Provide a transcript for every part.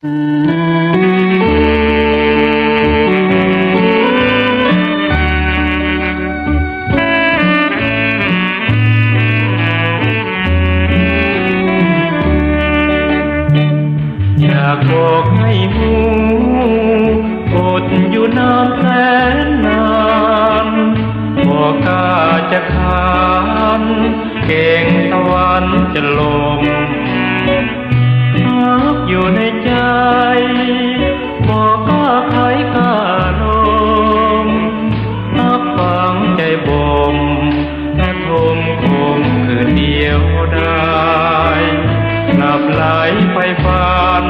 อยากบอกให้หูอดอยู่นานแสนนานบอกกล้าจะขานเก่งสวรรค์จะลงรักอยู่ในใจบอกกล้าใครกล้าลงนับฟังใจบ่มและทมคงคืนเดียวได้หลับไหลไฟฝัน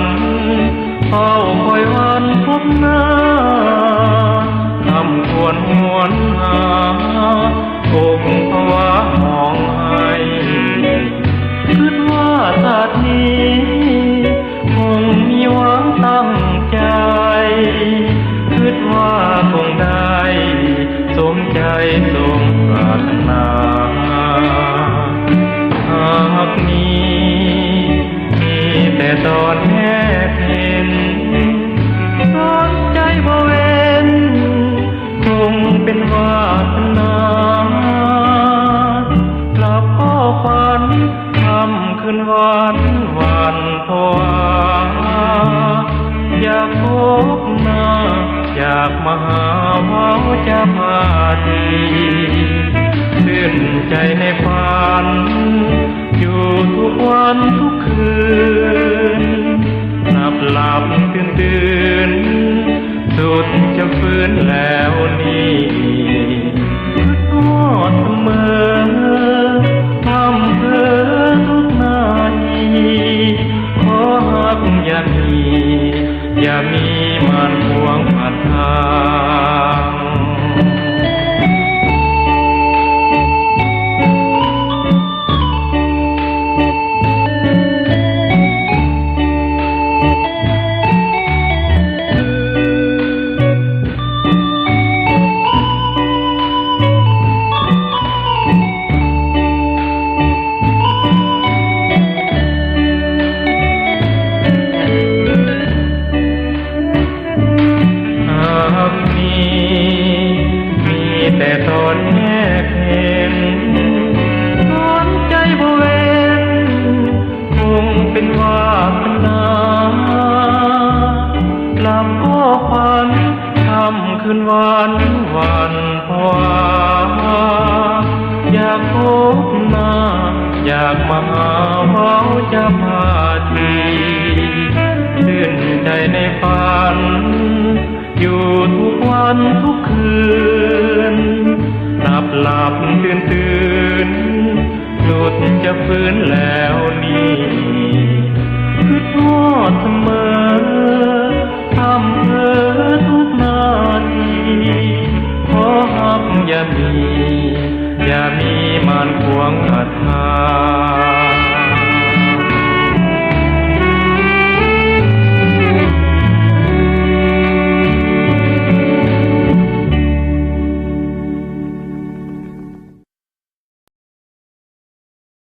เฝ้าคอยวันพบหน้าทำควรหวนหาคงภาวะมองให้คิดว่าชาตินี้คงมีหวังตั้งใจคิดว่าคงได้สมใจสมปรารถนาหากมีแต่ตอนแค่เห็นสนใจบ่เว้นคงเป็นวาสนากลับพ่อฝันทำคืนวันภาวะอยากพบหน้าอยากมาหาเว้าจะพาทีชื่นใจในฝันอยู่ทุกวันทุกคืนนับหลับตื่นสุดจะฟื้นแล้วนี่ทอดเสมอทำเพื่อทุกนาทีขอหักอย่ามีมันขวางผ่านทางแต่ตอนแยกเห็นสนใจบ่เว้นคงเป็นวาสนากลับก็ฝันทำคืนวันภาวะอยากพบหน้าอยากมาหาเว้าจะพาทีชื่นใจในฝันอยู่ทุกวันทุกคืนหลับตื่นสุดจะฟื้นแล้วนี่คิดทอดเสมอทำเพื่อทุกนาทีขอหักอย่ามีมันขวางทาง